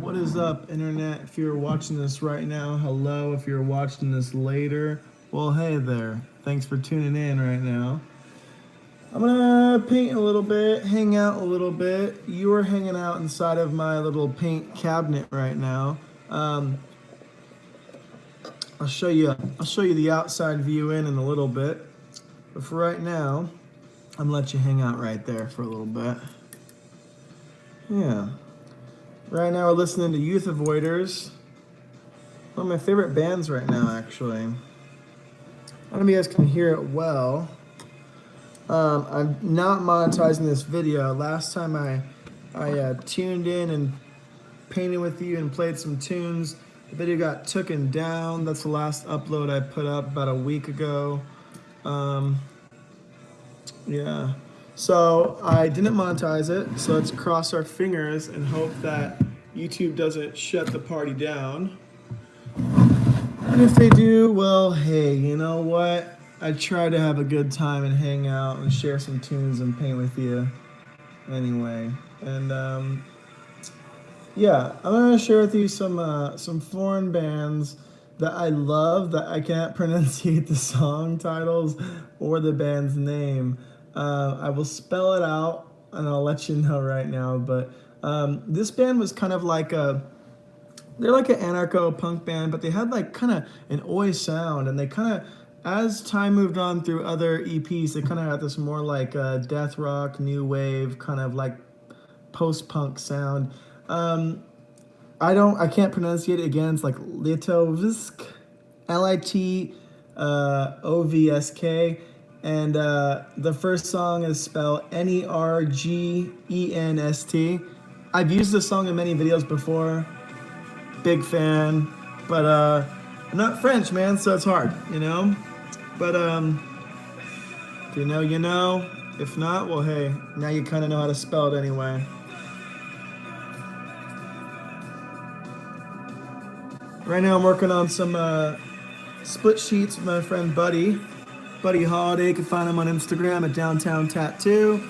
What is up, internet? If you're watching this right now, hello. If you're watching this later, well, hey there. Thanks for tuning in right now. I'm gonna paint a little bit, hang out a little bit. You are hanging out inside of my little paint cabinet right now. I'll show you the outside view in a little bit. But for right now, I'm gonna let you hang out right there for a little bit. Yeah. Right now we're listening to Youth Avoiders. One of my favorite bands right now, actually. I don't know if you guys can hear it well. I'm not monetizing this video. Last time I tuned in and painted with you and played some tunes, the video got taken down. That's the last upload I put up about a week ago. Yeah. So I didn't monetize it, so let's cross our fingers and hope that YouTube doesn't shut the party down. And if they do, well, hey, you know what? I try to have a good time and hang out and share some tunes and paint with you anyway. And yeah, I'm gonna share with you some foreign bands that I love that I can't pronunciate the song titles or the band's name. I will spell it out and I'll let you know right now. But this band was kind of like they're like an anarcho punk band, but they had like kind of an oi sound, and they kind of, as time moved on through other EPs, they kind of had this more like death rock, new wave, kind of like post-punk sound. I can't pronunciate it again. It's like Litovsk, Litovsk. And the first song is spelled Nergenst. I've used this song in many videos before. Big fan. But I'm not French, man, so it's hard, you know? But if you know, you know. If not, well, hey, now you kind of know how to spell it anyway. Right now I'm working on some split sheets with my friend Buddy Holiday. You can find him on Instagram at Downtown Tattoo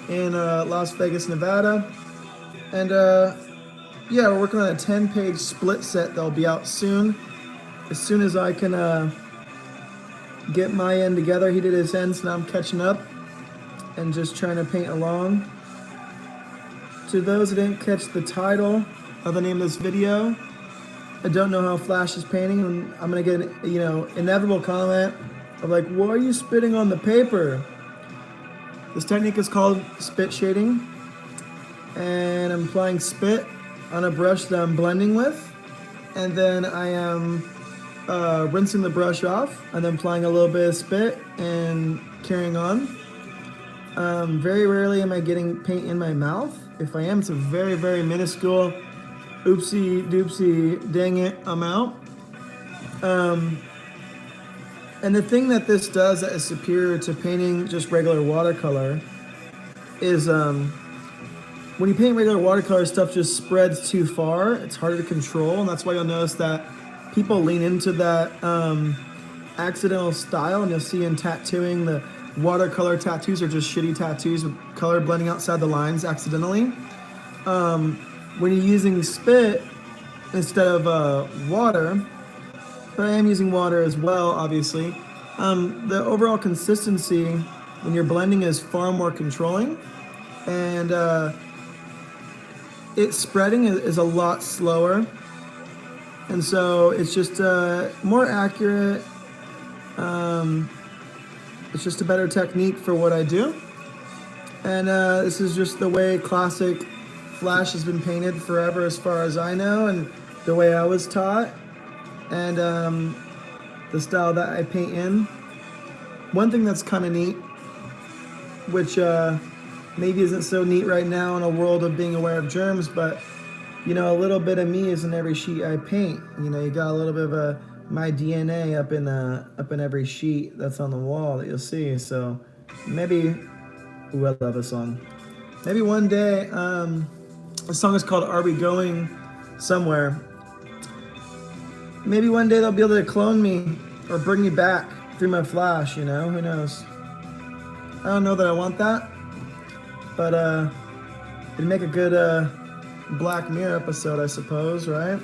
in Las Vegas, Nevada. And yeah, we're working on a 10-page split set that'll be out soon. As soon as I can get my end together. He did his end, so now I'm catching up and just trying to paint along. To those who didn't catch the title of the name of this video, I don't know how Flash is painting, and I'm gonna get an inevitable comment of like, why are you spitting on the paper? This technique is called spit shading, and I'm applying spit on a brush that I'm blending with, and then I am rinsing the brush off, and then applying a little bit of spit and carrying on. Very rarely am I getting paint in my mouth. If I am, it's a very, very minuscule oopsie doopsie dang it amount. And the thing that this does that is superior to painting just regular watercolor is when you paint regular watercolor, stuff just spreads too far. It's harder to control, and that's why you'll notice that people lean into that accidental style, and you'll see in tattooing, the watercolor tattoos are just shitty tattoos with color blending outside the lines accidentally. When you're using spit instead of water, but I am using water as well, obviously, the overall consistency when you're blending is far more controlling, and its spreading is a lot slower, and so it's just more accurate. It's just a better technique for what I do, and this is just the way classic Flash has been painted forever, as far as I know, and the way I was taught, and the style that I paint in. One thing that's kind of neat, which maybe isn't so neat right now in a world of being aware of germs, but a little bit of me is in every sheet I paint. You got a little bit of my DNA up in every sheet that's on the wall that you'll see. So maybe, I love this song. Maybe one day, the song is called "Are We Going Somewhere?" Maybe one day they'll be able to clone me or bring me back through my Flash. Who knows? I don't know that I want that, but it'd make a good Black Mirror episode, I suppose, right?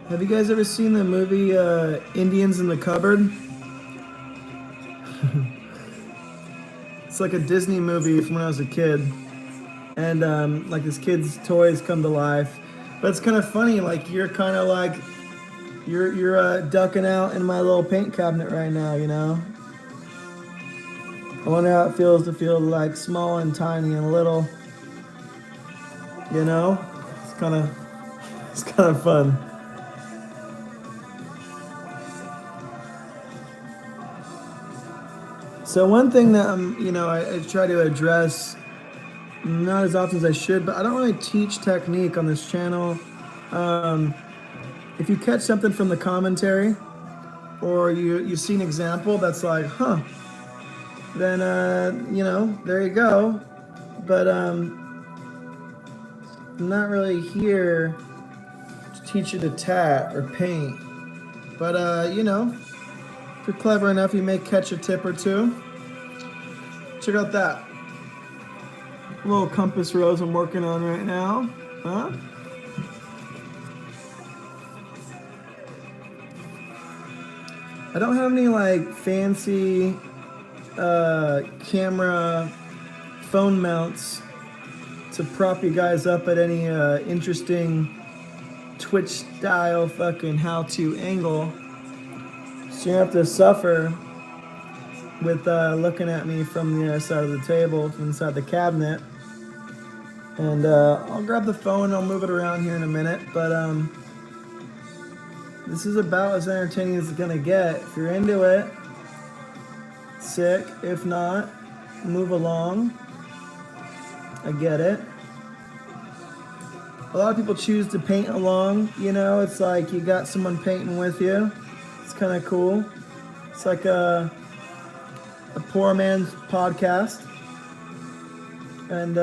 Have you guys ever seen the movie Indians in the Cupboard? It's like a Disney movie from when I was a kid. And like this kid's toys come to life. But it's kind of funny, like you're kind of like, you're ducking out in my little paint cabinet right now, you know? I wonder how it feels to feel like small and tiny and little. You know? It's kind of fun. So one thing that I try to address, not as often as I should, but I don't really teach technique on this channel. If you catch something from the commentary, or you see an example that's like, huh, then there you go. But I'm not really here to teach you to tat or paint. But if you're clever enough, you may catch a tip or two. Check out that little compass rose I'm working on right now. Huh? I don't have any like fancy camera phone mounts to prop you guys up at any interesting Twitch style fucking how-to angle. So you have to suffer with looking at me from the other side of the table, from inside the cabinet. And I'll grab the phone and I'll move it around here in a minute. But this is about as entertaining as it's gonna get. If you're into it, sick. If not, move along. I get it. A lot of people choose to paint along, it's like you got someone painting with you. It's kind of cool. It's like a poor man's podcast. And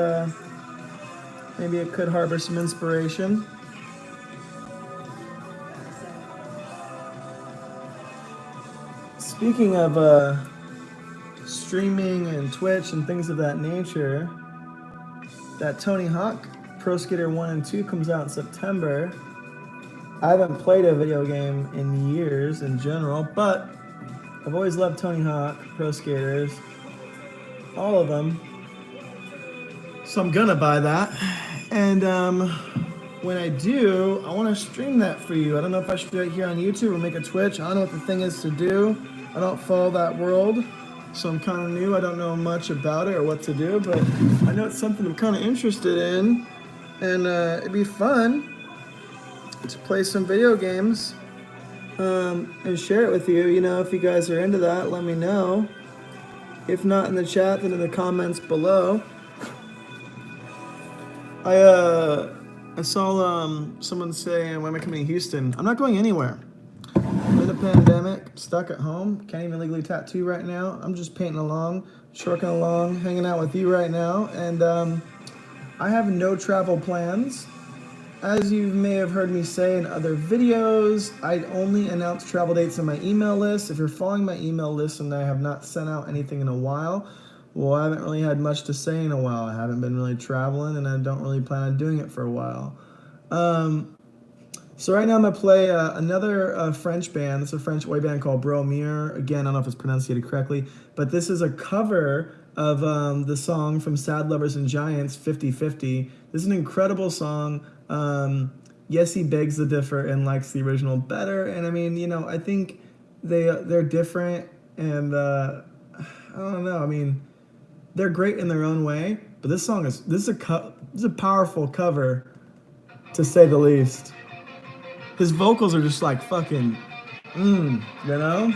maybe it could harbor some inspiration. Speaking of streaming and Twitch and things of that nature, that Tony Hawk Pro Skater 1 and 2 comes out in September. I haven't played a video game in years in general, but I've always loved Tony Hawk Pro Skaters, all of them. So I'm gonna buy that. And when I do, I want to stream that for you. I don't know if I should do it here on YouTube or make a Twitch. I don't know what the thing is to do. I don't follow that world, so I'm kind of new. I don't know much about it or what to do, but I know it's something I'm kind of interested in. And it'd be fun to play some video games and share it with you. If you guys are into that, let me know. If not in the chat, then in the comments below. I saw someone say, when am I coming to Houston? I'm not going anywhere. I'm in a pandemic, stuck at home, can't even legally tattoo right now. I'm just painting along, shorking along, hanging out with you right now. And I have no travel plans. As you may have heard me say in other videos, I only announce travel dates on my email list. If you're following my email list and I have not sent out anything in a while, well, I haven't really had much to say in a while. I haven't been really traveling, and I don't really plan on doing it for a while. So right now I'm going to play another French band. It's a French oi band called Bromure. Again, I don't know if it's pronounced correctly, but this is a cover of the song from Sad Lovers and Giants, 50/50. This is an incredible song. Yes, he begs to differ and likes the original better. And I mean, I think they're different, and I don't know. I mean, they're great in their own way, but this is a powerful cover, to say the least. His vocals are just like fucking, you know?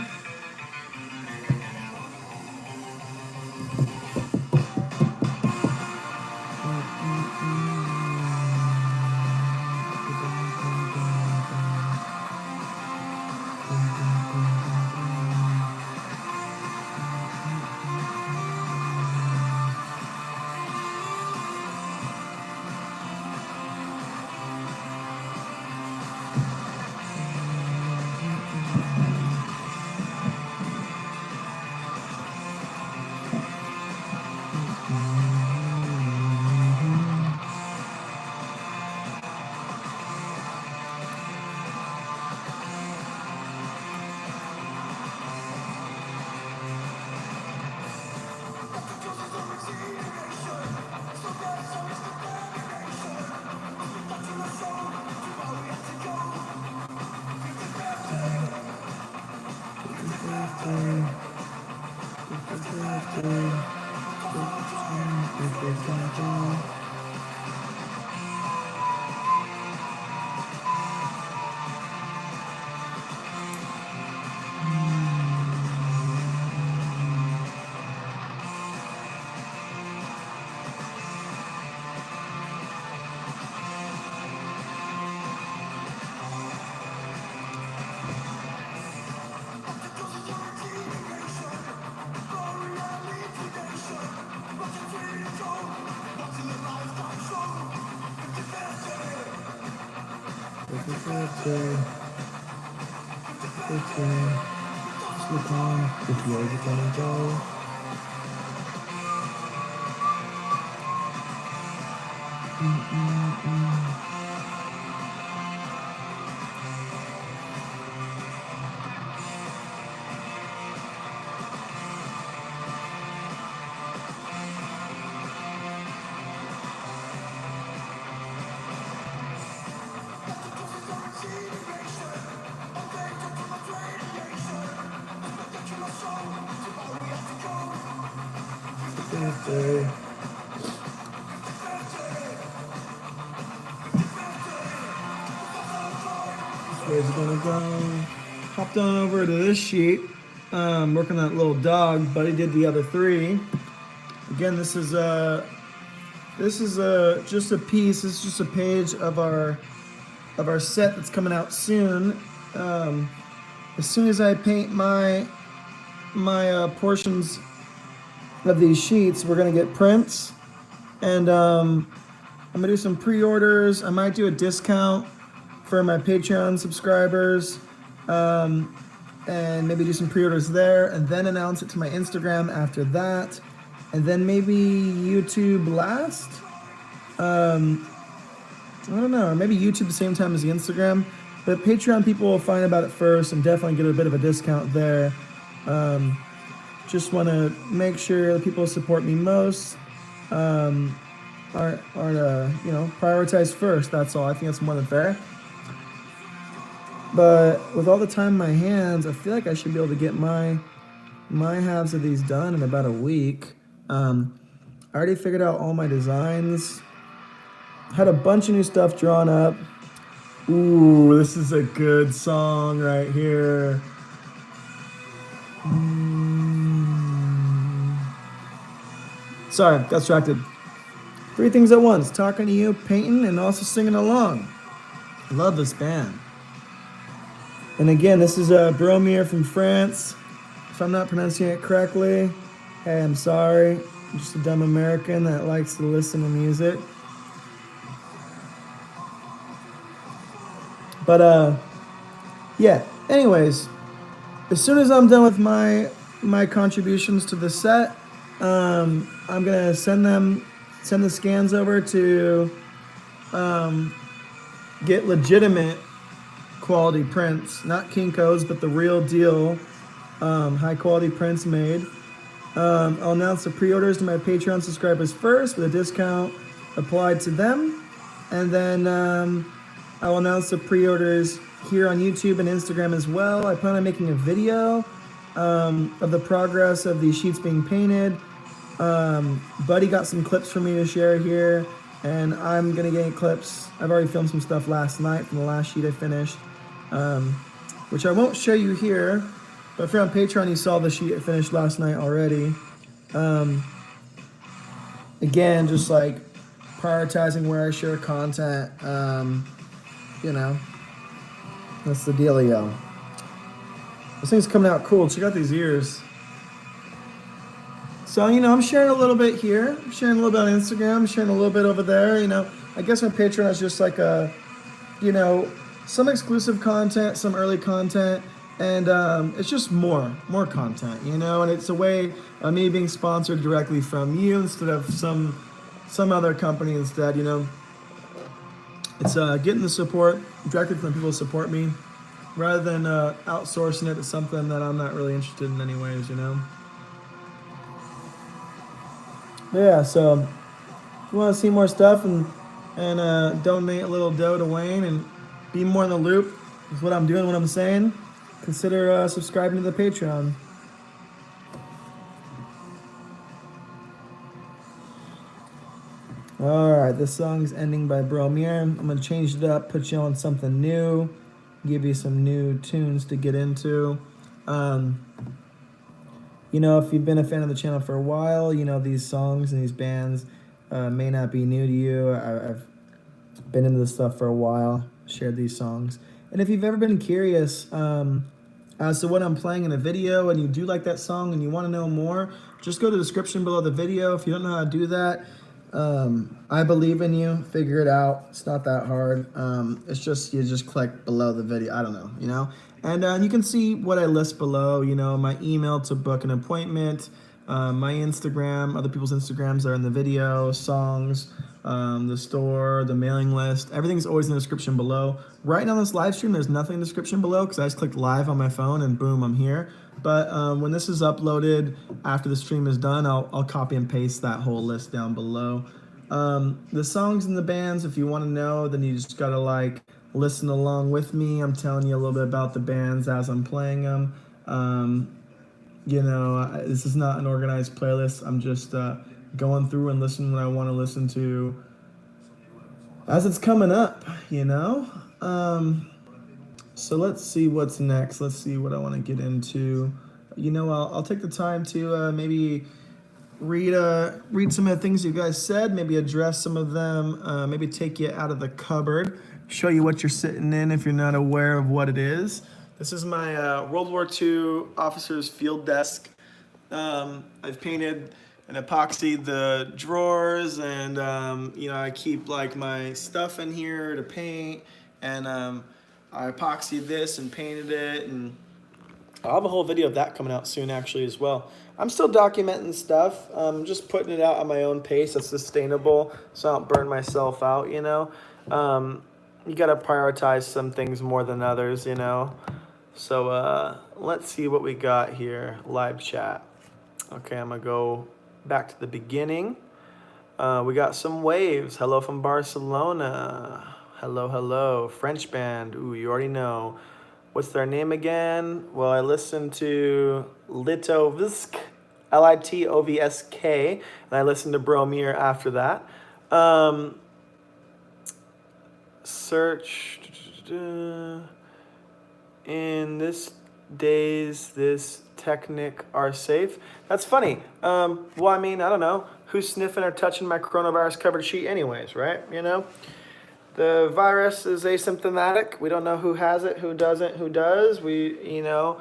Where's it gonna go? Hopped on over to this sheet. Working on that little dog. Buddy did the other three. Again, this is just a piece. This is just a page of our set that's coming out soon. As soon as I paint my portions of these sheets, we're gonna get prints, and I'm gonna do some pre-orders. I might do a discount for my Patreon subscribers, and maybe do some pre-orders there, and then announce it to my Instagram after that, and then maybe YouTube last. I don't know, or maybe YouTube the same time as the Instagram, but Patreon people will find about it first and definitely get a bit of a discount there. Just want to make sure the people who support me most are prioritized first. That's all. I think that's more than fair. But with all the time in my hands, I feel like I should be able to get my halves of these done in about a week. I already figured out all my designs. Had a bunch of new stuff drawn up. Ooh, this is a good song right here. Sorry, got distracted. 3 things at once: talking to you, painting, and also singing along. Love this band. And again, this is Bromir from France. If I'm not pronouncing it correctly, hey, I'm sorry. I'm just a dumb American that likes to listen to music. But yeah. Anyways, as soon as I'm done with my contributions to the set, I'm gonna send the scans over to get legitimate quality prints, not Kinko's, but the real deal, high quality prints made. I'll announce the pre-orders to my Patreon subscribers first with a discount applied to them, and then I will announce the pre-orders here on YouTube and Instagram as well. I plan on making a video of the progress of these sheets being painted. Buddy got some clips for me to share here, and I'm gonna get clips. I've already filmed some stuff last night from the last sheet I finished, which I won't show you here, but if you're on Patreon, you saw the sheet I finished last night already. Again, just like prioritizing where I share content, that's the dealio. This thing's coming out cool. Check out these ears. So, I'm sharing a little bit here. I'm sharing a little bit on Instagram. I'm sharing a little bit over there. I guess my Patreon is just like some exclusive content, some early content, and it's just more content, and it's a way of me being sponsored directly from you instead of some other company instead, It's getting the support directly from people who support me rather than outsourcing it to something that I'm not really interested in anyways, Yeah, so if you want to see more stuff and donate a little dough to Wayne and be more in the loop with what I'm doing, what I'm saying, consider subscribing to the Patreon. Alright, this song's Ending by Bromir. I'm gonna change it up, put you on something new, give you some new tunes to get into. Um, if you've been a fan of the channel for a while, these songs and these bands may not be new to you. I've been into this stuff for a while, shared these songs. And if you've ever been curious as to what I'm playing in a video and you do like that song and you want to know more, just go to the description below the video. If you don't know how to do that, I believe in you. Figure it out. It's not that hard. It's just, you just click below the video. I don't know. And you can see what I list below, my email to book an appointment, my Instagram, other people's Instagrams are in the video, songs, the store, the mailing list. Everything's always in the description below. Right now on this live stream, there's nothing in the description below because I just clicked live on my phone and boom, I'm here. But when this is uploaded after the stream is done, I'll copy and paste that whole list down below. The songs and the bands, if you want to know, then you just gotta listen along with me. I'm telling you a little bit about the bands as I'm playing them. This is not an organized playlist. I'm just going through and listening what I want to listen to as it's coming up, So let's see what's next. Let's see what I want to get into. I'll take the time to maybe read some of the things you guys said, maybe address some of them, maybe take you out of the cupboard, show you what you're sitting in if you're not aware of what it is. This is my World War II officer's field desk. I've painted and epoxied the drawers, and I keep my stuff in here to paint, and I epoxied this and painted it, and I'll have a whole video of that coming out soon actually as well. I'm still documenting stuff, just putting it out on my own pace that's sustainable so I don't burn myself out, You gotta prioritize some things more than others, So let's see what we got here, live chat. Okay, I'm gonna go back to the beginning. We got some waves. Hello from Barcelona. Hello. French band. Ooh, you already know. What's their name again? Well, I listened to Litovsk, Litovsk, and I listened to Bromir after that. Search in this days, this Technic are safe. That's funny. Well, I don't know. Who's sniffing or touching my coronavirus covered sheet anyways, right? The virus is asymptomatic. We don't know who has it, who doesn't, who does. I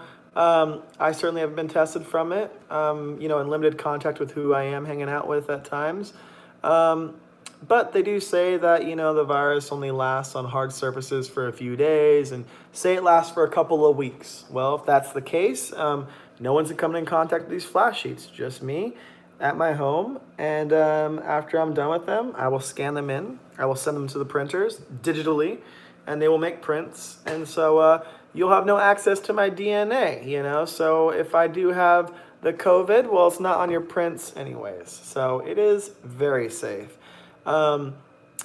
certainly have been tested from it, in limited contact with who I am hanging out with at times. But they do say that, the virus only lasts on hard surfaces for a few days and say it lasts for a couple of weeks. Well, if that's the case, no one's coming in contact with these flash sheets, just me at my home. And after I'm done with them, I will scan them in. I will send them to the printers digitally, and they will make prints. And so you'll have no access to my DNA, So if I do have the COVID, well, it's not on your prints anyways. So it is very safe.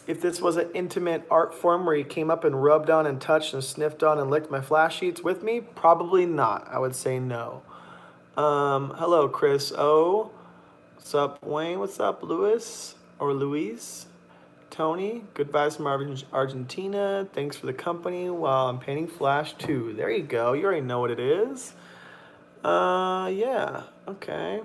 If this was an intimate art form where you came up and rubbed on and touched and sniffed on and licked my flash sheets with me, probably not. I would say no. Hello, Chris O. What's up, Wayne? What's up, Luis or Luis? Tony, good vibes from Argentina. Thanks for the company while I'm painting Flash 2. There you go. You already know what it is. Yeah. Okay.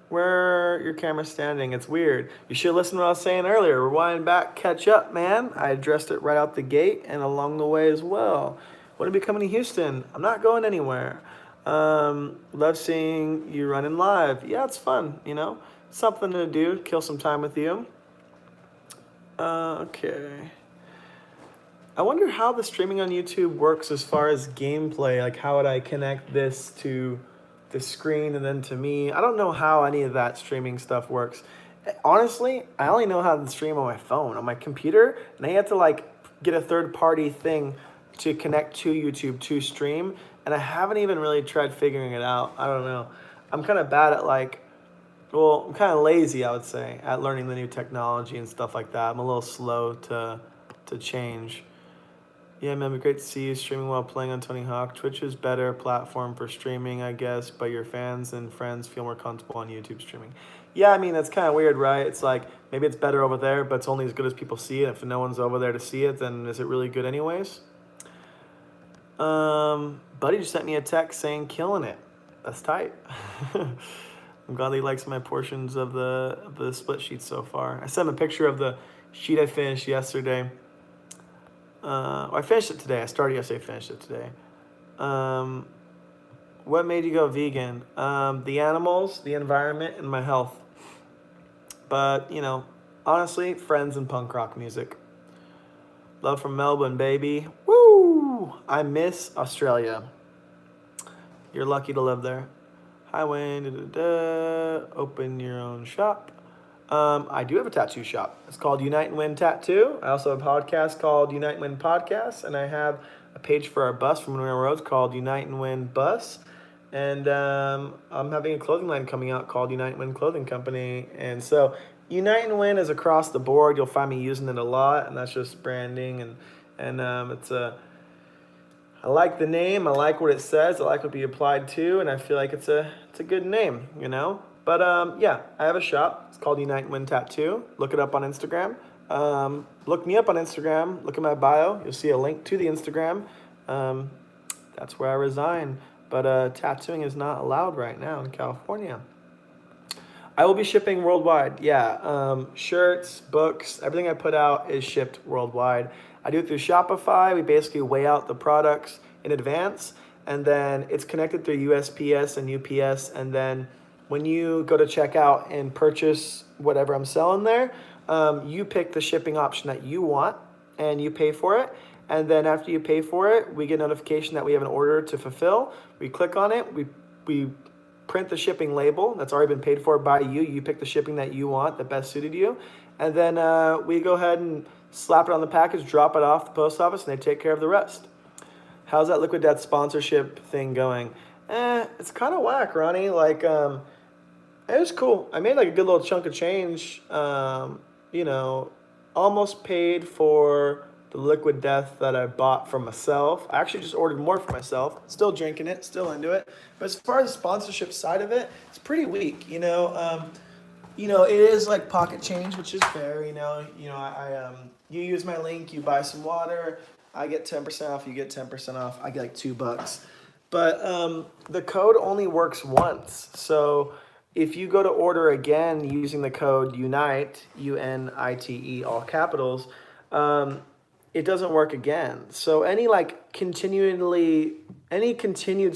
Where your camera's standing, it's weird. You should listen to what I was saying earlier. Rewind back, catch up, man. I addressed it right out the gate and along the way as well. When to be coming to Houston? I'm not going anywhere. Love seeing you running live. Yeah, it's fun, something to do, kill some time with you. Okay. I wonder how the streaming on YouTube works as far as gameplay. How would I connect this to the screen and then to me? I don't know how any of that streaming stuff works. Honestly, I only know how to stream on my phone, on my computer, and I have to get a third-party thing to connect to YouTube to stream, and I haven't even really tried figuring it out. I don't know. I'm kind of bad at I'm kind of lazy, I would say, at learning the new technology and stuff like that. I'm a little slow to change. Yeah, man, it'd be great to see you streaming while playing on Tony Hawk. Twitch is better platform for streaming, I guess, but your fans and friends feel more comfortable on YouTube streaming. Yeah, I mean, that's kind of weird, right? It's like maybe it's better over there, but it's only as good as people see it. If no one's over there to see it, then is it really good anyways? Buddy just sent me a text saying killing it. That's tight. I'm glad he likes my portions of the split sheets so far. I sent him a picture of the sheet I finished yesterday. I finished it today. I started yesterday, finished it today. What made you go vegan? The animals, the environment, and my health. But, you know, honestly, friends and punk rock music. Love from Melbourne, baby. Woo! I miss Australia. You're lucky to live there. Hi, Wayne. Open your own shop. I do have a tattoo shop. It's called Unite and Win Tattoo. I also have a podcast called Unite and Win Podcast, and I have a page for our bus from Monroe Roads called Unite and Win Bus. And I'm having a clothing line coming out called Unite and Win Clothing Company. And so Unite and Win is across the board. You'll find me using it a lot, and that's just branding. And it's a... I like the name. I like what it says. I like what it be applied to, and I feel like it's a good name, you know. But yeah, I have a shop. It's called Unite and Win Tattoo. Look it up on Instagram. Look me up on Instagram. Look at my bio. You'll see a link to the Instagram. That's where I resign. But tattooing is not allowed right now in California. I will be shipping worldwide. Yeah, shirts, books, everything I put out is shipped worldwide. I do it through Shopify. We basically weigh out the products in advance, and then it's connected through USPS and UPS. And then when you go to checkout and purchase whatever I'm selling there, you pick the shipping option that you want, and you pay for it. And then after you pay for it, we get notification that we have an order to fulfill. We click on it. We print the shipping label that's already been paid for by you. You pick the shipping that you want, that best suited you. And then we go ahead and slap it on the package, drop it off the post office, and they take care of the rest. How's that Liquid Death sponsorship thing going? It's kind of whack, Ronnie. Like, it was cool. I made like a good little chunk of change. You know, almost paid for the Liquid Death that I bought for myself. I actually just ordered more for myself. Still drinking it, still into it. But as far as the sponsorship side of it, it's pretty weak. You know, it is like pocket change, which is fair. You use my link, you buy some water, I get 10% off, you get 10% off. I get like $2. But the code only works once. So if you go to order again using the code UNITE, UNITE, all capitals, it doesn't work again. So any continued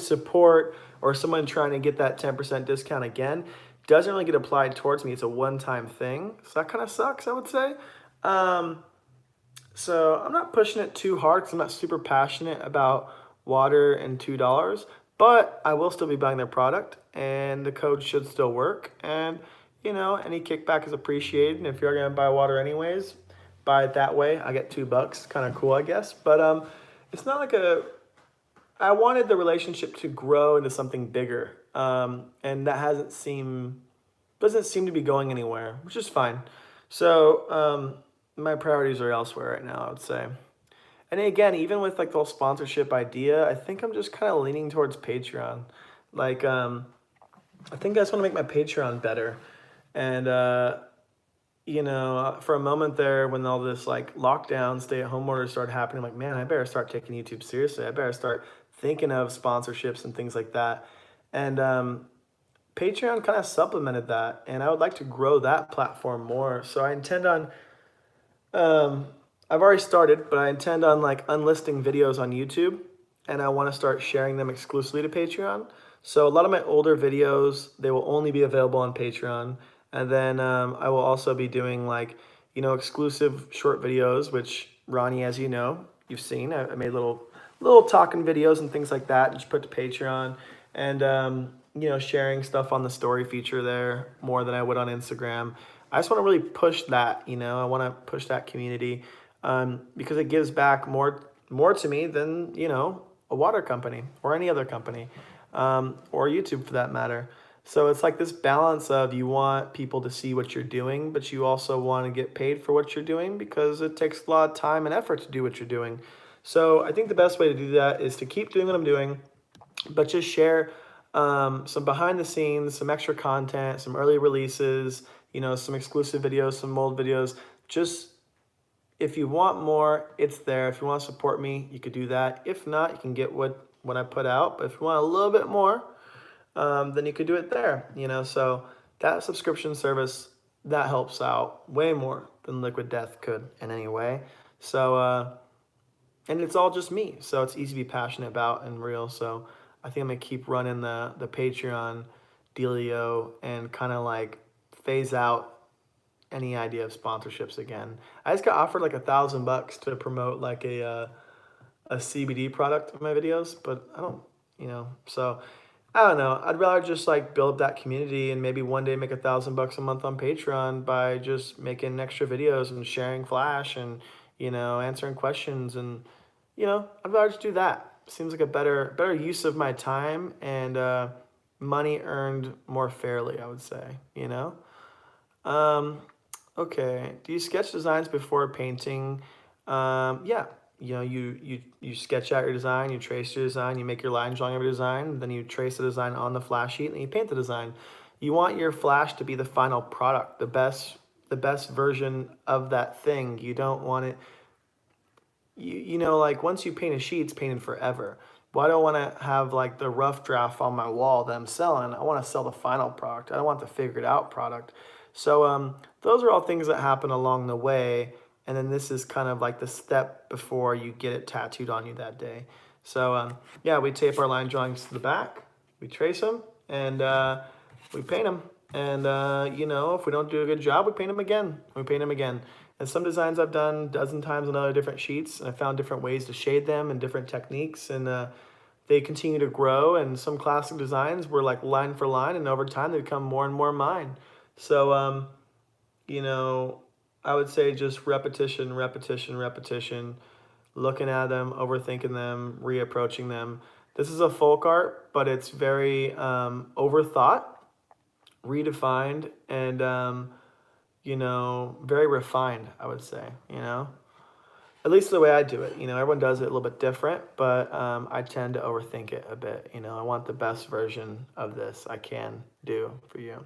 support or someone trying to get that 10% discount again doesn't really get applied towards me. It's a one-time thing. So that kind of sucks, I would say. So I'm not pushing it too hard because I'm not super passionate about water and $2, but I will still be buying their product and the code should still work. And, you know, any kickback is appreciated. And if you're going to buy water anyways, buy it that way. I get $2. Kind of cool, I guess. But it's not like I wanted the relationship to grow into something bigger. And that doesn't seem to be going anywhere, which is fine. So my priorities are elsewhere right now, I would say. And again, even with like the whole sponsorship idea, I think I'm just kind of leaning towards Patreon. Like, I think I just want to make my Patreon better. And, you know, for a moment there when all this like lockdown, stay-at-home orders started happening, I'm like, man, I better start taking YouTube seriously. I better start thinking of sponsorships and things like that. And Patreon kind of supplemented that, and I would like to grow that platform more. So I intend on, I've already started, but I intend on like unlisting videos on YouTube, and I want to start sharing them exclusively to Patreon. So a lot of my older videos, they will only be available on Patreon. And then I will also be doing like, you know, exclusive short videos, which Ronnie, as you know, you've seen. I made little talking videos and things like that, just put to Patreon. And, you know, sharing stuff on the story feature there more than I would on Instagram. I just want to really push that, you know, I want to push that community because it gives back more to me than, you know, a water company or any other company or YouTube for that matter. So it's like this balance of you want people to see what you're doing, but you also want to get paid for what you're doing because it takes a lot of time and effort to do what you're doing. So I think the best way to do that is to keep doing what I'm doing, but just share some behind the scenes, some extra content, some early releases, some exclusive videos, some mold videos. Just if you want more, it's there. If you want to support me, you could do that. If not, you can get what I put out. But if you want a little bit more, then you could do it there. So that subscription service, that helps out way more than Liquid Death could in any way. So and it's all just me, so it's easy to be passionate about and real. So I think I'm gonna keep running the Patreon dealio and kind of like phase out any idea of sponsorships again. I just got offered like $1,000 to promote like a CBD product in my videos, but I don't, so I don't know. I'd rather just like build that community and maybe one day make $1,000 a month on Patreon by just making extra videos and sharing Flash and answering questions and I'd rather just do that. Seems like a better use of my time and money earned more fairly, I would say. Um, okay. Do you sketch designs before painting? Yeah. You sketch out your design, you trace your design, you make your line drawing of your design, then you trace the design on the flash sheet, and then you paint the design. You want your flash to be the final product, the best version of that thing. You don't want it. Like once you paint a sheet, it's painted forever. Well, I don't want to have like the rough draft on my wall that I'm selling. I want to sell the final product. I don't want the figured out product. So those are all things that happen along the way. And then this is kind of like the step before you get it tattooed on you that day. So yeah, we tape our line drawings to the back. We trace them and we paint them. And if we don't do a good job, we paint them again. We paint them again. And some designs I've done a dozen times on other different sheets, and I found different ways to shade them and different techniques, and they continue to grow. And some classic designs were like line for line, and over time they become more and more mine. So, I would say just repetition, repetition, repetition, looking at them, overthinking them, reapproaching them. This is a folk art, but it's very overthought, redefined, and very refined, I would say, At least the way I do it. Everyone does it a little bit different, but I tend to overthink it a bit. I want the best version of this I can do for you.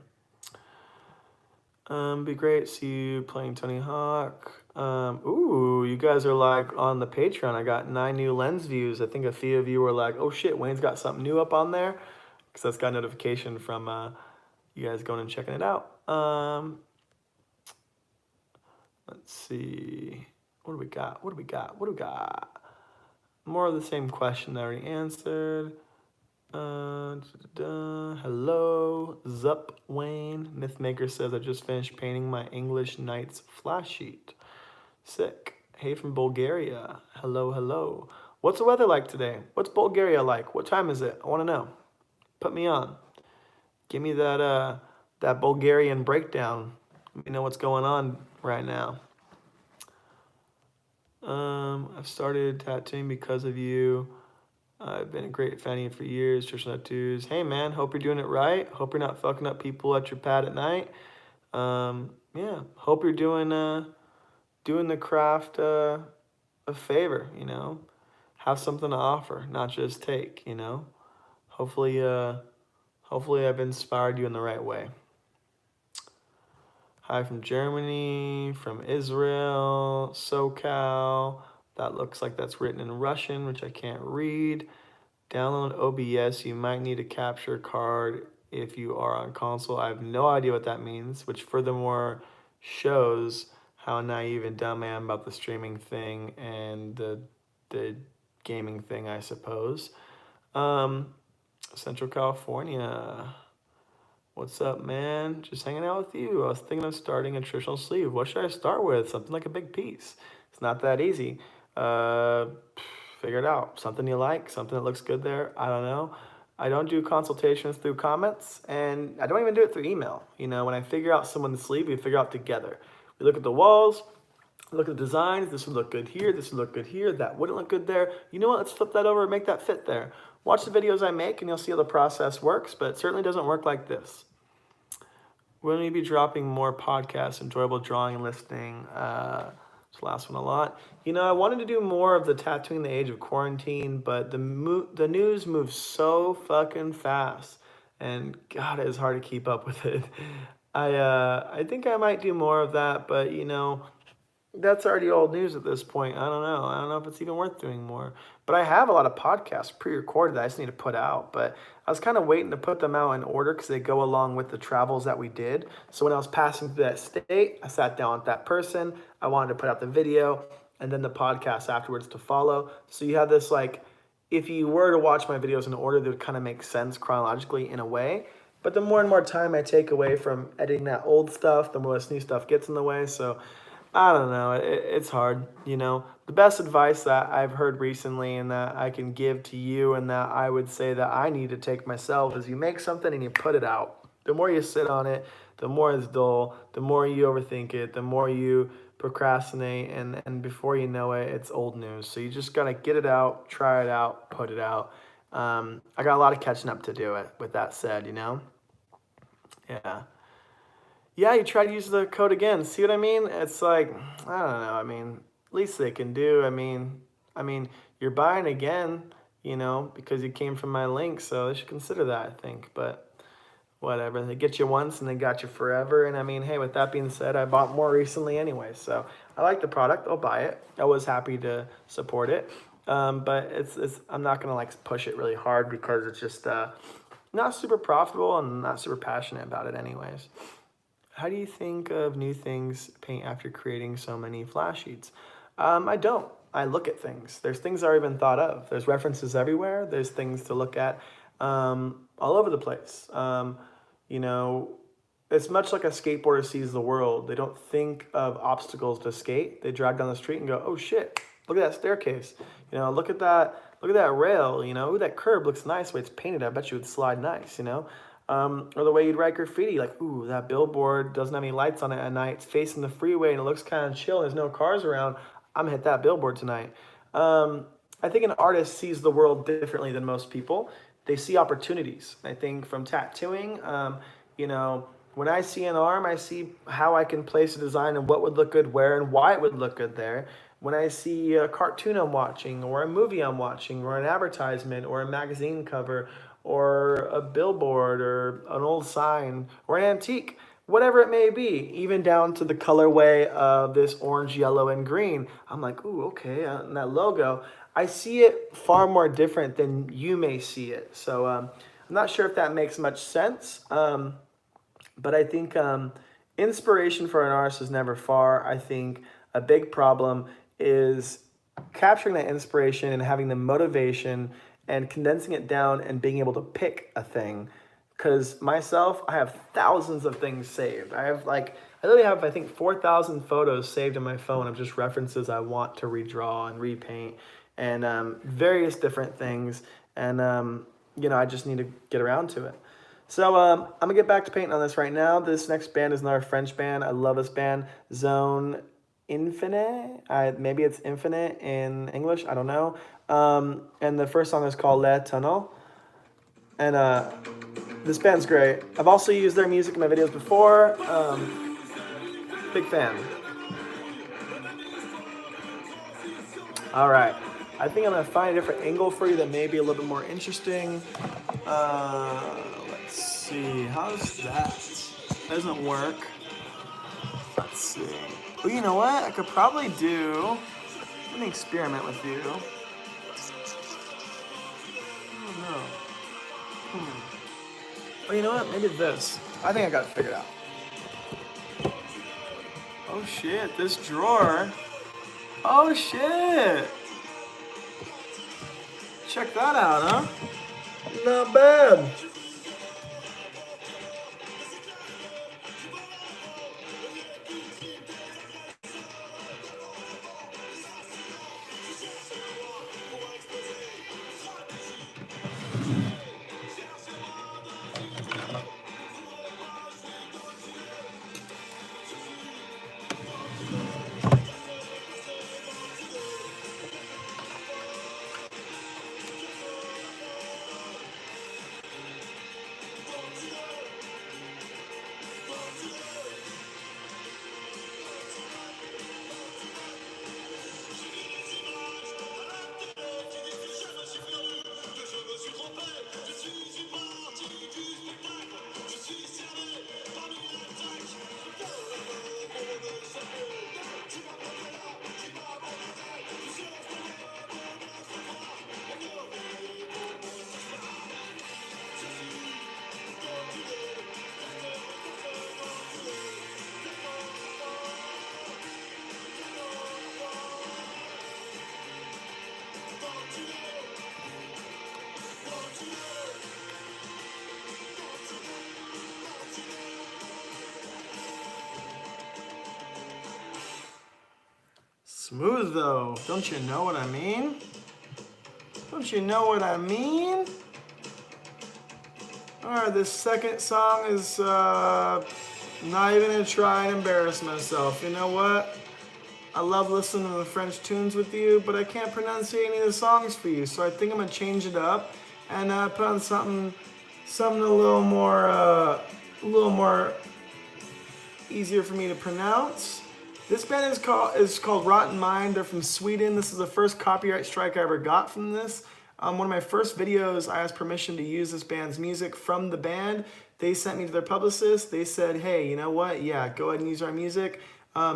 Be great. See you playing Tony Hawk. Ooh, you guys are like on the Patreon. I got 9 new lens views. I think a few of you were like, oh shit, Wayne's got something new up on there. Because that's got a notification from you guys going and checking it out. Let's see. What do we got? More of the same question that I already answered. Hello, Zup Wayne. Mythmaker says, I just finished painting my English Knights flash sheet. Sick. Hey from Bulgaria. Hello. What's the weather like today? What's Bulgaria like? What time is it? I want to know. Put me on. Give me that Bulgarian breakdown. Let me know what's going on right now. I've started tattooing because of you. I've been a great fan of you for years. Traditional tattoos. Hey man, hope you're doing it right. Hope you're not fucking up people at your pad at night. Yeah, hope you're doing the craft a favor. Have something to offer, not just take. Hopefully I've inspired you in the right way. Hi from Germany, from Israel, SoCal. That looks like that's written in Russian, which I can't read. Download OBS. You might need a capture card if you are on console. I have no idea what that means, which furthermore shows how naive and dumb I am about the streaming thing and the gaming thing, I suppose. Central California. What's up, man? Just hanging out with you. I was thinking of starting a traditional sleeve. What should I start with? Something like a big piece. It's not that easy. Figure it out. Something you like, something that looks good there. I don't know. I don't do consultations through comments, and I don't even do it through email. When I figure out someone's sleeve, we figure out together. We look at the walls, look at the designs. This would look good here. This would look good here. That wouldn't look good there. You know what? Let's flip that over and make that fit there. Watch the videos I make and you'll see how the process works, but it certainly doesn't work like this. When will you be dropping more podcasts, enjoyable drawing and listening? This last one a lot. You know, I wanted to do more of the tattooing the age of quarantine, but the news moves so fucking fast, and God, it's hard to keep up with it. I think I might do more of that, but you know, that's already old news at this point. I don't know. I don't know if it's even worth doing more. But I have a lot of podcasts pre-recorded that I just need to put out. But I was kind of waiting to put them out in order because they go along with the travels that we did. So when I was passing through that state, I sat down with that person. I wanted to put out the video and then the podcast afterwards to follow. So you have this like, if you were to watch my videos in order, they would kind of make sense chronologically in a way. But the more and more time I take away from editing that old stuff, the more this new stuff gets in the way. So I don't know. It's hard, you know. The best advice that I've heard recently and that I can give to you and that I would say that I need to take myself is you make something and you put it out. The more you sit on it, the more it's dull, the more you overthink it, the more you procrastinate, and before you know it, it's old news. So you just got to get it out, try it out, put it out. I got a lot of catching up to do it, with that said, you know? Yeah. Yeah, you try to use the code again. See what I mean? It's like, I don't know. I mean, least they can do. I mean, you're buying again, you know, because you came from my link, so they should consider that, I think. But whatever, they get you once and they got you forever. And I mean, hey, with that being said, I bought more recently anyway, so I like the product. I'll buy it. I was happy to support it, but it's I'm not gonna like push it really hard because it's just not super profitable and not super passionate about it, anyways. How do you think of new things paint after creating so many flash sheets? I don't. I look at things. There's things I already even thought of. There's references everywhere. There's things to look at all over the place. You know, it's much like a skateboarder sees the world. They don't think of obstacles to skate. They drive down the street and go, "Oh shit, look at that staircase. You know, look at that rail. You know, ooh, that curb looks nice the way it's painted. I bet you would slide nice. You know." Or the way you'd write graffiti, like, ooh, that billboard doesn't have any lights on it at night. It's facing the freeway and it looks kind of chill. There's no cars around. I'm gonna hit that billboard tonight. I think an artist sees the world differently than most people. They see opportunities. I think from tattooing, you know, when I see an arm, I see how I can place a design and what would look good where and why it would look good there. When I see a cartoon I'm watching, or a movie I'm watching, or an advertisement, or a magazine cover, or a billboard, or an old sign, or an antique, whatever it may be, even down to the colorway of this orange, yellow, and green. I'm like, ooh, okay, and that logo. I see it far more different than you may see it. So I'm not sure if that makes much sense, but I think inspiration for an artist is never far. I think a big problem is capturing that inspiration and having the motivation and condensing it down and being able to pick a thing. Because myself, I have thousands of things saved. I literally have, I think, 4,000 photos saved in my phone of just references I want to redraw and repaint and various different things. And, you know, I just need to get around to it. So I'm going to get back to painting on this right now. This next band is another French band. I love this band, Zone Infinite. Maybe it's Infinite in English. I don't know. And the first song is called Le Tunnel. And this band's great. I've also used their music in my videos before. Big fan. All right. I think I'm going to find a different angle for you that may be a little bit more interesting. Let's see. How's that? Doesn't work. Let's see. Well, you know what? I could probably do... Let me experiment with you. I don't know. Oh, you know what? Maybe this. I think I got it figured out. Oh shit, this drawer. Oh shit. Check that out, huh? Not bad. Smooth though, don't you know what I mean? Don't you know what I mean? Alright, this second song is not even gonna try and embarrass myself. You know what? I love listening to the French tunes with you, but I can't pronunciate any of the songs for you, so I think I'm gonna change it up and put on something a little more easier for me to pronounce. This band is called Rotten Mind. They're from Sweden. This is the first copyright strike I ever got from this. One of my first videos, I asked permission to use this band's music from the band. They sent me to their publicist. They said, hey, you know what? Yeah, go ahead and use our music.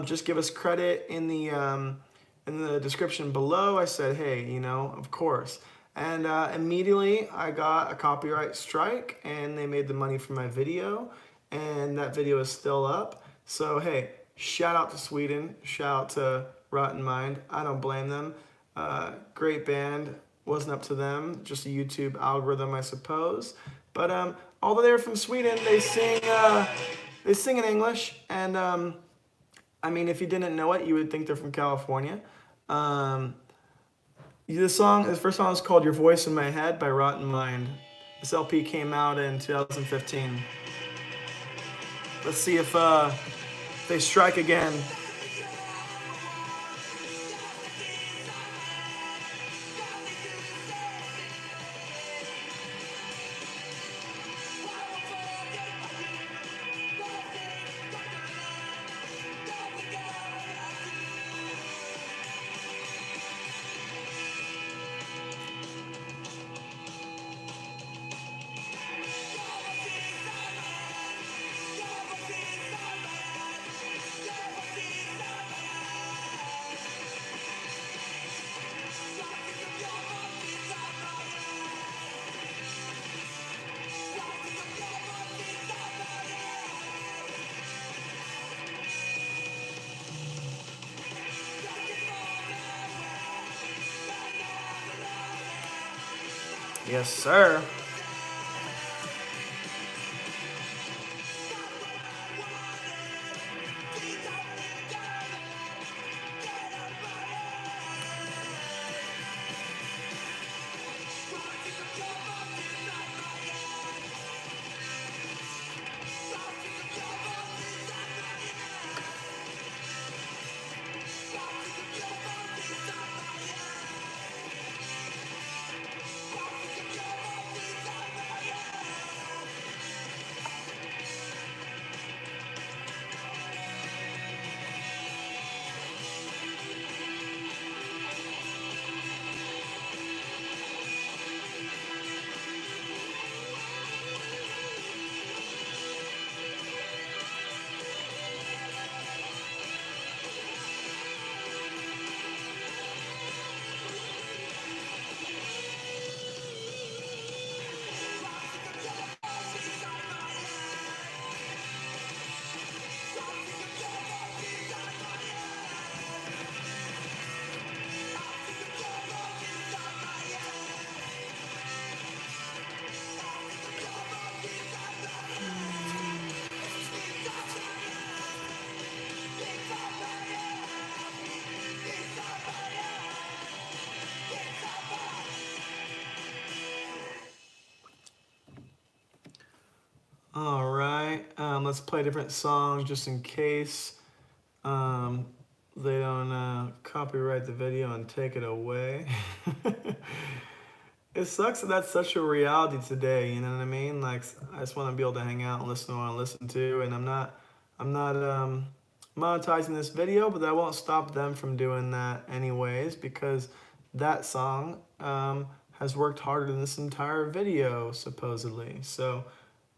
Just give us credit in the description below. I said, hey, you know, of course. And immediately I got a copyright strike and they made the money from my video. And that video is still up. So, hey, shout out to Sweden. Shout out to Rotten Mind. I don't blame them. Great band. Wasn't up to them. Just a YouTube algorithm, I suppose. But although they're from Sweden, they sing in English. And I mean, if you didn't know it, you would think they're from California. This first song is called Your Voice in My Head by Rotten Mind. This LP came out in 2015. Let's see if they strike again. Yes, sir. All right, let's play a different song just in case they don't copyright the video and take it away. It sucks that that's such a reality today, you know what I mean? Like, I just want to be able to hang out and listen to what I want to listen to, and I'm not monetizing this video, but that won't stop them from doing that anyways, because that song has worked harder than this entire video, supposedly. So,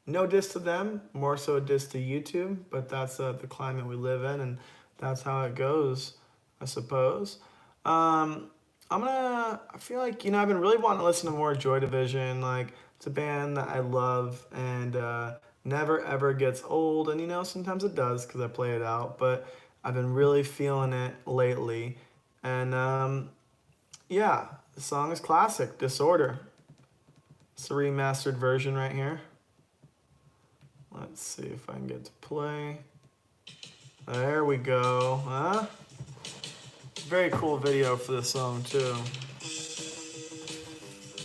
no diss to them, more so a diss to YouTube, but that's the climate we live in, and that's how it goes, I suppose. I feel like, you know, I've been really wanting to listen to more Joy Division. Like, it's a band that I love and never ever gets old. And, you know, sometimes it does because I play it out, but I've been really feeling it lately. And yeah, the song is classic, Disorder. It's a remastered version right here. Let's see if I can get to play. There we go. Huh? Very cool video for this song too.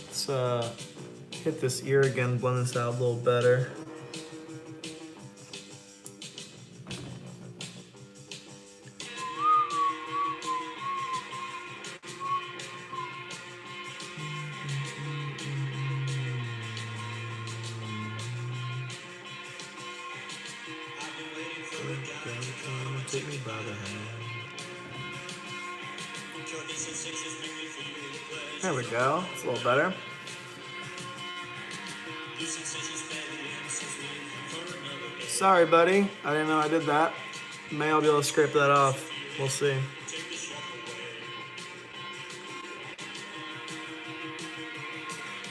Let's hit this ear again, blend this out a little better. Take me by the hand. There we go. It's a little better. Sorry, buddy. I didn't know I did that. May I'll be able to scrape that off. We'll see.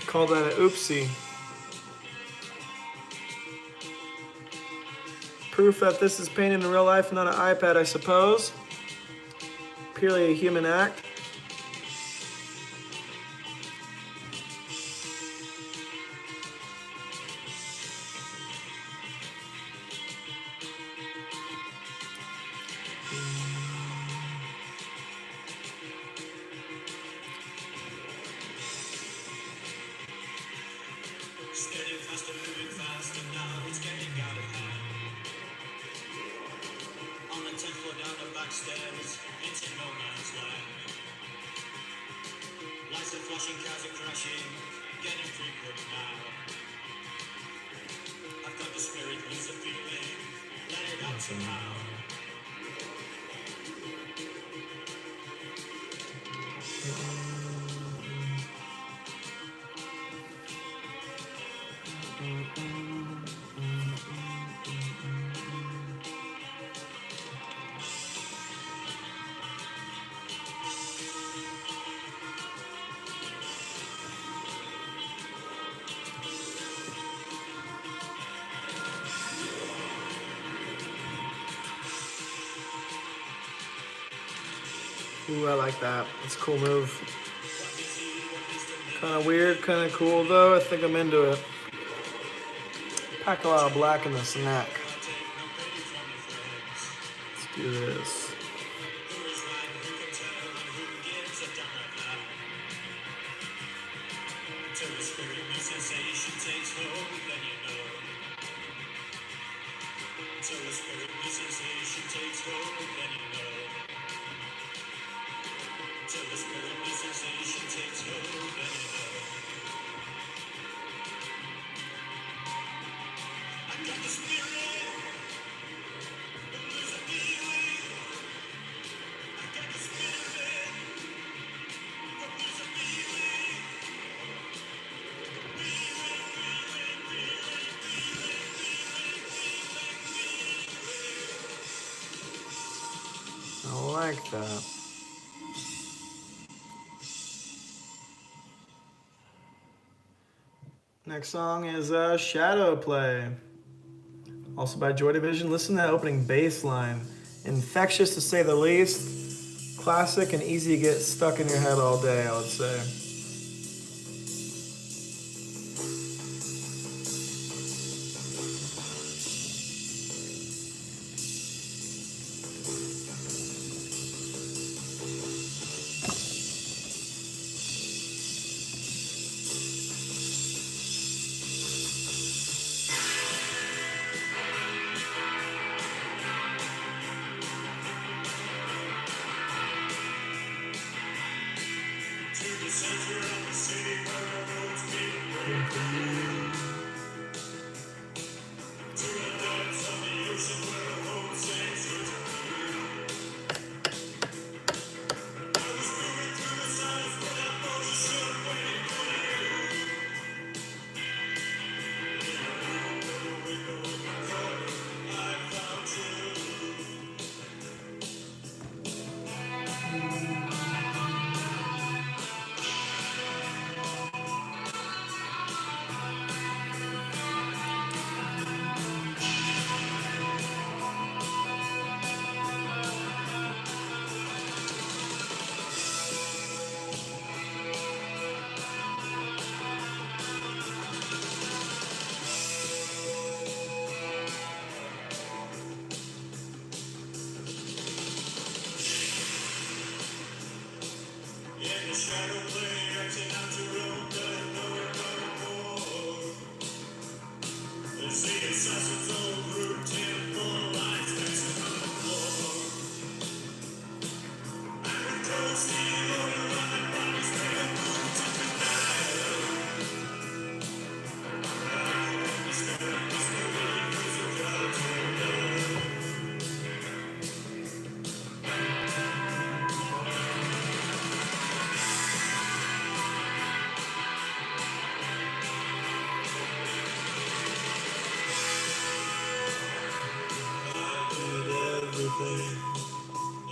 Call that an oopsie. Proof that this is painted in real life, not an iPad, I suppose. Purely a human act. Ooh, I like that. It's a cool move. Kind of weird, kind of cool though. I think I'm into it. Pack a lot of black in the snack. Let's do this. I like that. Next song is Shadow Play. Also by Joy Division. Listen to that opening bass line. Infectious to say the least. Classic and easy to get stuck in your head all day, I would say.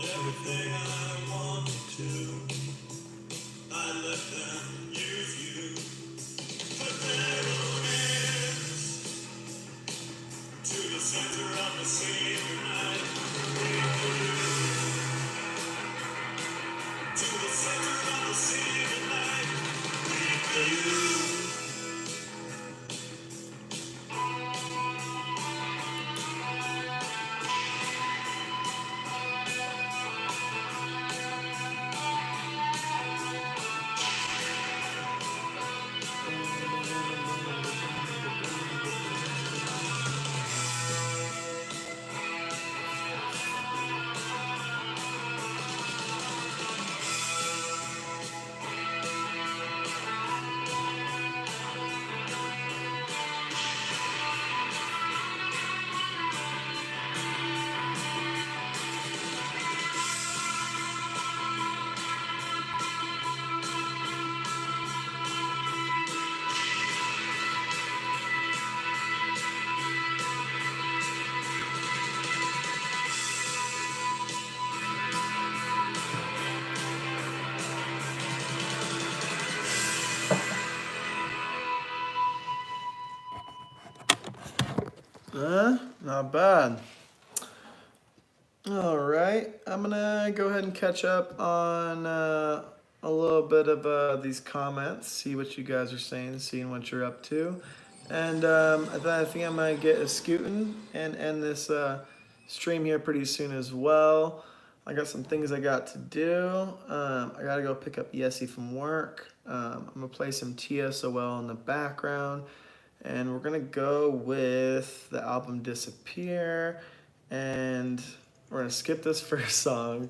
everything I wanted to. I let them use you, but their own ends to the center of the sea tonight. To the center of the sea tonight. Not bad. All right, I'm gonna go ahead and catch up on a little bit of these comments, see what you guys are saying, seeing what you're up to, and I think I might get a scootin' and end this stream here pretty soon as well. I got some things I got to do. I gotta go pick up Yessie from work. I'm gonna play some TSOL in the background. And we're gonna go with the album Disappear, and we're gonna skip this first song.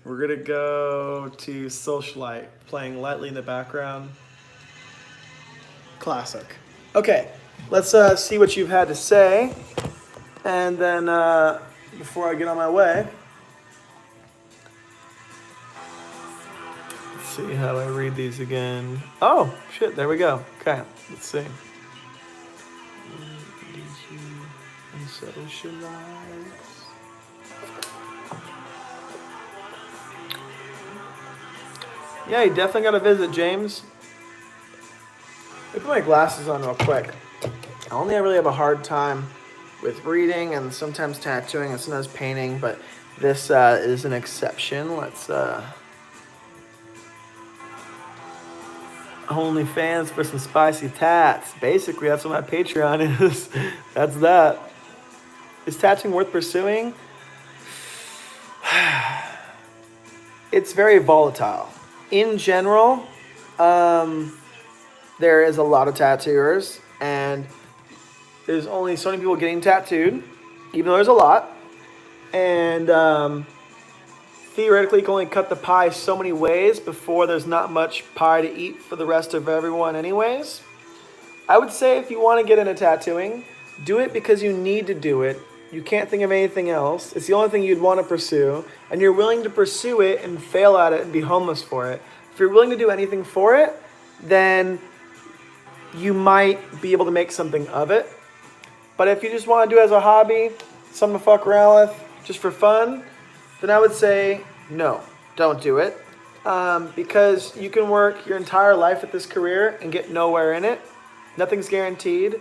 We're gonna go to Socialite, playing lightly in the background. Classic. Okay, let's see what you've had to say, and then before I get on my way, let's see how do I read these again. Oh shit, there we go. Okay, let's see. Socialize. Yeah, you definitely got to visit, James. Let me put my glasses on real quick. I only really have a hard time with reading and sometimes tattooing and sometimes painting, but this is an exception. Let's OnlyFans for some spicy tats. Basically, that's what my Patreon is. That's that. Is tattooing worth pursuing? It's very volatile. In general, there is a lot of tattooers, and there's only so many people getting tattooed, even though there's a lot. And theoretically, you can only cut the pie so many ways before there's not much pie to eat for the rest of everyone anyways. I would say if you want to get into tattooing, do it because you need to do it. You can't think of anything else. It's the only thing you'd want to pursue, and you're willing to pursue it and fail at it and be homeless for it. If you're willing to do anything for it, then you might be able to make something of it. But if you just want to do it as a hobby, something to fuck around with, just for fun, then I would say no, don't do it. Because you can work your entire life at this career and get nowhere in it. Nothing's guaranteed.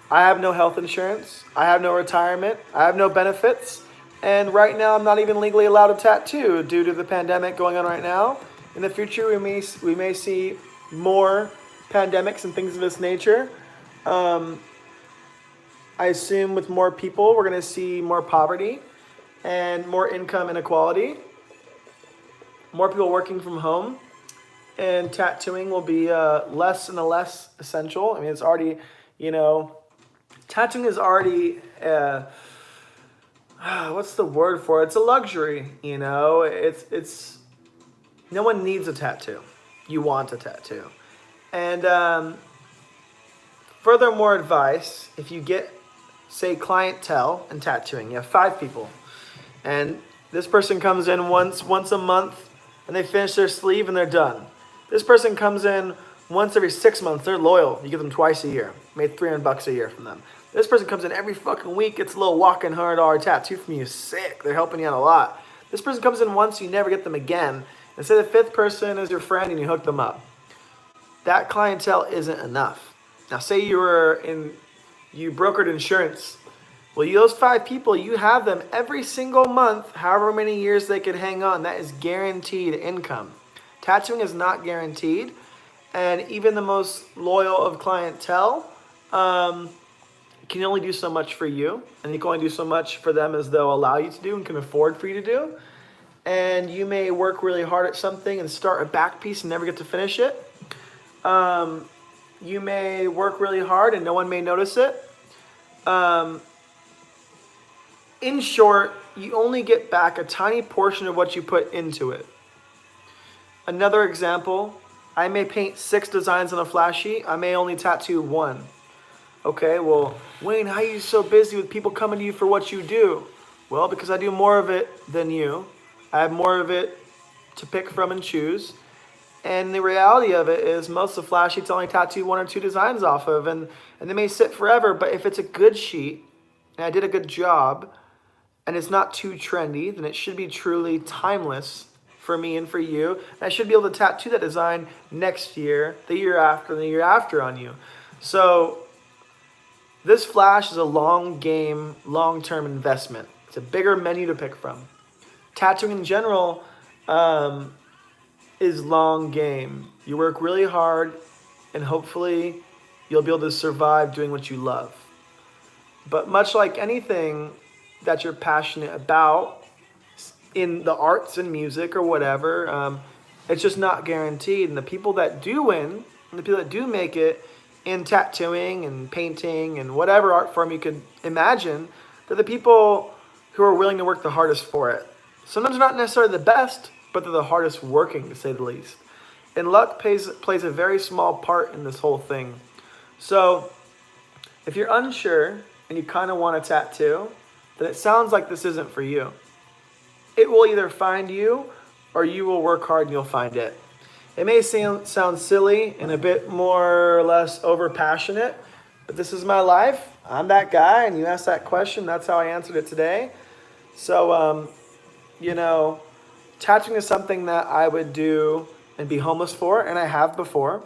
I have no health insurance. I have no retirement. I have no benefits. And right now, I'm not even legally allowed to tattoo due to the pandemic going on right now. In the future, we may see more pandemics and things of this nature. I assume with more people, we're going to see more poverty and more income inequality. More people working from home. And tattooing will be less and less essential. I mean, it's already, tattooing is already, what's the word for it? It's a luxury, It's no one needs a tattoo. You want a tattoo. And furthermore advice, if you get, say, clientele in tattooing, you have 5 people, and this person comes in once a month, and they finish their sleeve and they're done. This person comes in once every 6 months. They're loyal. You give them twice a year. Made $300 a year from them. This person comes in every fucking week, gets a little walking $100 tattoo from you. Sick. They're helping you out a lot. This person comes in once, you never get them again. And say the fifth person is your friend and you hook them up. That clientele isn't enough. Now say you brokered insurance. Well, those 5 people, you have them every single month, however many years they could hang on. That is guaranteed income. Tattooing is not guaranteed. And even the most loyal of clientele can only do so much for you. And you can only do so much for them as they'll allow you to do and can afford for you to do. And you may work really hard at something and start a back piece and never get to finish it. You may work really hard and no one may notice it. In short, you only get back a tiny portion of what you put into it. Another example, I may paint 6 designs on a flash sheet. I may only tattoo 1. Okay, well, Wayne, how are you so busy with people coming to you for what you do? Well, because I do more of it than you. I have more of it to pick from and choose. And the reality of it is most of the flash sheets only tattoo 1 or 2 designs off of. And they may sit forever, but if it's a good sheet, and I did a good job, and it's not too trendy, then it should be truly timeless for me and for you. And I should be able to tattoo that design next year, the year after, and the year after on you. So this flash is a long game, long-term investment. It's a bigger menu to pick from. Tattooing in general is long game. You work really hard and hopefully you'll be able to survive doing what you love. But much like anything that you're passionate about in the arts and music or whatever, it's just not guaranteed. And the people that do win, and the people that do make it in tattooing and painting and whatever art form you could imagine, they're the people who are willing to work the hardest for it. Sometimes they're not necessarily the best, but they're the hardest working, to say the least. And luck plays a very small part in this whole thing. So if you're unsure and you kind of want a tattoo, then it sounds like this isn't for you. It will either find you or you will work hard and you'll find it. It may sound silly and a bit more or less over passionate, but this is my life. I'm that guy, and you asked that question. That's how I answered it today. So, tattooing is something that I would do and be homeless for, and I have before.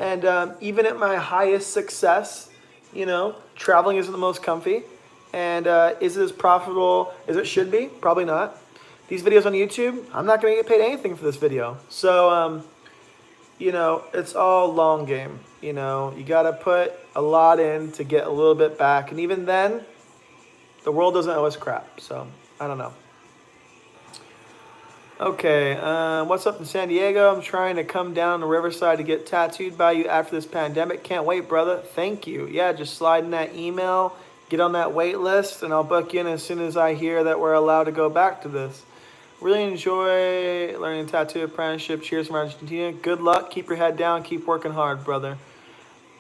And even at my highest success, traveling isn't the most comfy. And is it as profitable as it should be? Probably not. These videos on YouTube, I'm not going to get paid anything for this video. So, it's all long game. You got to put a lot in to get a little bit back. And even then, the world doesn't owe us crap. So, I don't know. Okay, what's up in San Diego? I'm trying to come down to Riverside to get tattooed by you after this pandemic. Can't wait, brother. Thank you. Yeah, just slide in that email, get on that wait list, and I'll book you in as soon as I hear that we're allowed to go back to this. Really enjoy learning tattoo apprenticeship. Cheers from Argentina. Good luck. Keep your head down. Keep working hard, brother.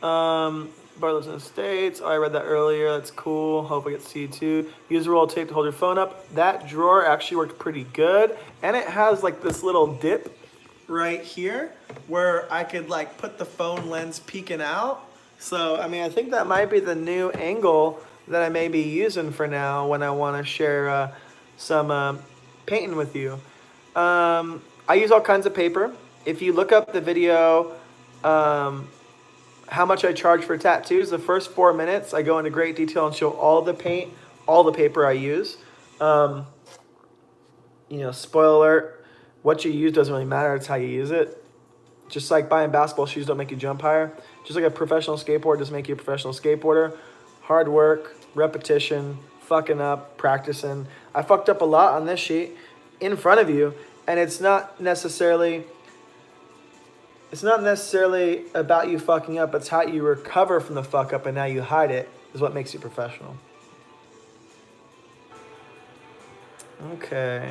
Lives in the States. Oh, I read that earlier. That's cool. Hope I get to see you too. Use a roll of tape to hold your phone up. That drawer actually worked pretty good. And it has like this little dip right here where I could like put the phone lens peeking out. So, I think that might be the new angle that I may be using for now when I want to share some painting with you. I use all kinds of paper. If you look up the video, how much I charge for tattoos, the first 4 minutes, I go into great detail and show all the paint, all the paper I use. Spoiler alert, what you use doesn't really matter. It's how you use it. Just like buying basketball shoes don't make you jump higher. Just like a professional skateboard doesn't make you a professional skateboarder. Hard work, repetition, fucking up, practicing. I fucked up a lot on this sheet in front of you, and it's not necessarily about you fucking up. It's how you recover from the fuck up and now you hide it is what makes you professional. Okay.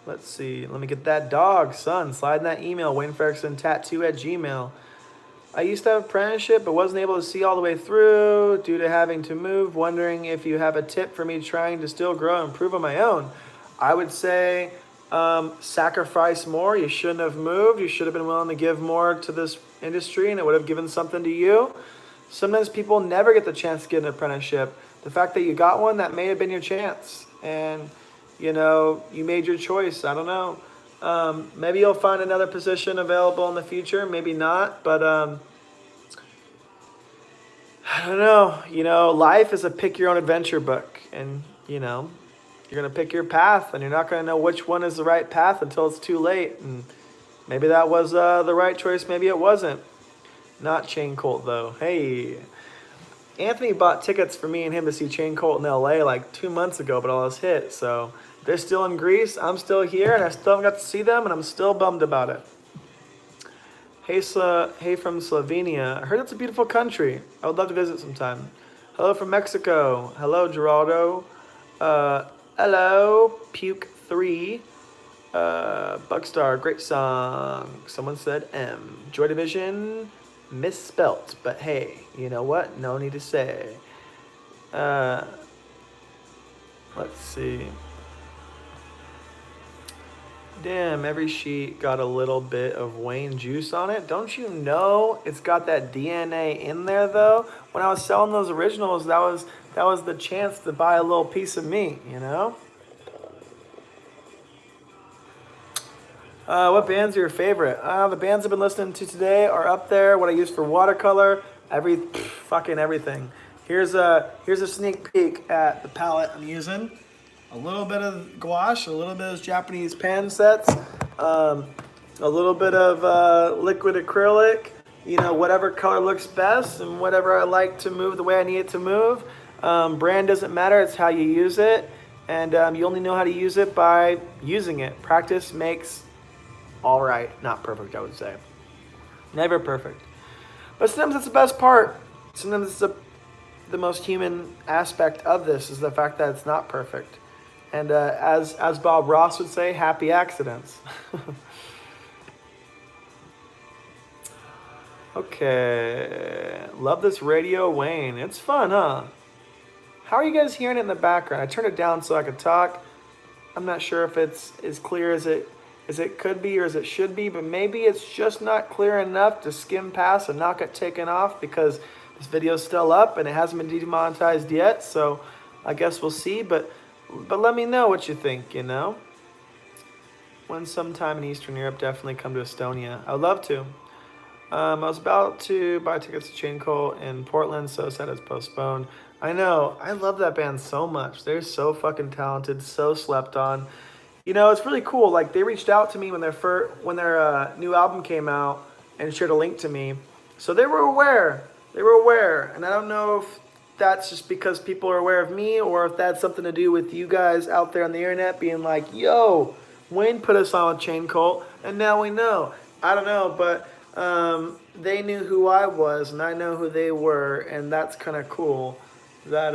Let's see. Let me get that dog, son. Slide in that email, WayneFerguson tattoo@gmail.com. I used to have apprenticeship, but wasn't able to see all the way through due to having to move. Wondering if you have a tip for me trying to still grow and improve on my own. I would say sacrifice more. You shouldn't have moved. You should have been willing to give more to this industry, and it would have given something to you. Sometimes people never get the chance to get an apprenticeship. The fact that you got one, that may have been your chance. And, you know, you made your choice. I don't know. Maybe you'll find another position available in the future. Maybe not. But I don't know. You know, life is a pick your own adventure book. And, you know, you're going to pick your path. And you're not going to know which one is the right path until it's too late. And maybe that was the right choice. Maybe it wasn't. Not Chain Colt, though. Hey, Anthony bought tickets for me and him to see Chain Colt in LA like 2 months ago, but all was hit. So they're still in Greece. I'm still here, and I still haven't got to see them, and I'm still bummed about it. Hey, hey from Slovenia. I heard it's a beautiful country. I would love to visit sometime. Hello from Mexico. Hello, Geraldo. Hello, Puke3. Bugstar, great song. Someone said M. Joy Division, misspelt, but hey, you know what? No need to say. Let's see. Damn, every sheet got a little bit of Wayne juice on it. Don't you know it's got that DNA in there though? When I was selling those originals, that was the chance to buy a little piece of me, you know? What bands are your favorite? The bands I've been listening to today are up there. What I use for watercolor, fucking everything. Here's a sneak peek at the palette I'm using. A little bit of gouache, a little bit of Japanese pan sets, a little bit of liquid acrylic. You know, whatever color looks best and whatever I like to move the way I need it to move. Brand doesn't matter; it's how you use it, and you only know how to use it by using it. Practice makes all right, not perfect, I would say. Never perfect. But sometimes it's the best part. Sometimes it's the most human aspect of this is the fact that it's not perfect. And as Bob Ross would say, happy accidents. Okay. Love this radio, Wayne. It's fun, huh? How are you guys hearing it in the background? I turned it down so I could talk. I'm not sure if it's as clear as it could be or as it should be, but maybe it's just not clear enough to skim past and not get taken off because this video is still up and it hasn't been demonetized yet. So I guess we'll see, but let me know what you think, you know? When sometime in Eastern Europe, definitely come to Estonia. I would love to. I was about to buy tickets to Chain Colt in Portland, so sad it's postponed. I know. I love that band so much. They're so fucking talented, so slept on. You know, it's really cool. Like, they reached out to me when their new album came out and shared a link to me. So they were aware. They were aware. And I don't know if that's just because people are aware of me or if that's something to do with you guys out there on the internet being like, yo, Wayne put us on with Chain Colt, and now we know. I don't know, but they knew who I was, and I know who they were, and that's kind of cool that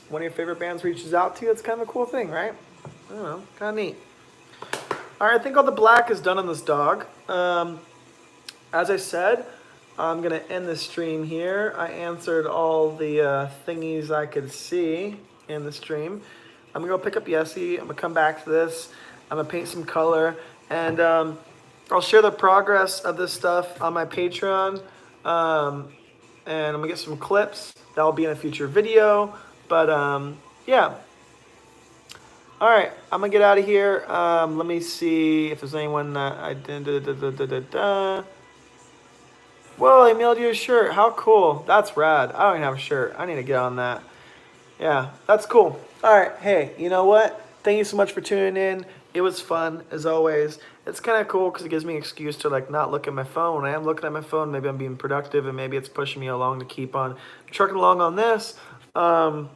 one of your favorite bands reaches out to you. It's kind of a cool thing, right? I don't know, kind of neat. All right, I think all the black is done on this dog. As I said, I'm going to end the stream here. I answered all the thingies I could see in the stream. I'm going to go pick up Yessie. I'm going to come back to this. I'm going to paint some color. And I'll share the progress of this stuff on my Patreon. And I'm going to get some clips. That will be in a future video. But, yeah. All right, I'm going to get out of here. Let me see if there's anyone that I didn't... Whoa, I mailed you a shirt. How cool. That's rad. I don't even have a shirt. I need to get on that. Yeah, that's cool. All right, hey, you know what? Thank you so much for tuning in. It was fun, as always. It's kind of cool because it gives me an excuse to, like, not look at my phone. When I am looking at my phone, maybe I'm being productive, and maybe it's pushing me along to keep on trucking along on this. The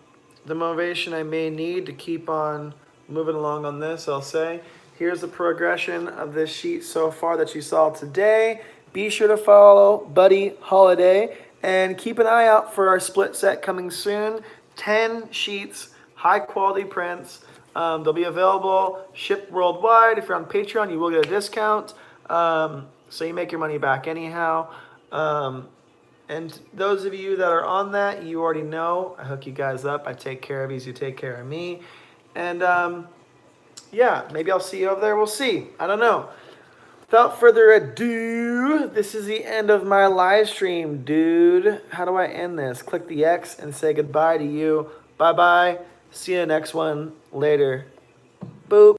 motivation I may need to keep on moving along on this, I'll say. Here's the progression of this sheet so far that you saw today. Be sure to follow Buddy Holiday and keep an eye out for our split set coming soon. 10 sheets, high quality prints. They'll be available, shipped worldwide. If you're on Patreon, you will get a discount. So you make your money back anyhow. And those of you that are on that, you already know. I hook you guys up. I take care of you, you take care of me. And yeah, maybe I'll see you over there. We'll see. I don't know. Without further ado, this is the end of my live stream, dude. How do I end this? Click the X and say goodbye to you. Bye-bye. See you next one later. Boop.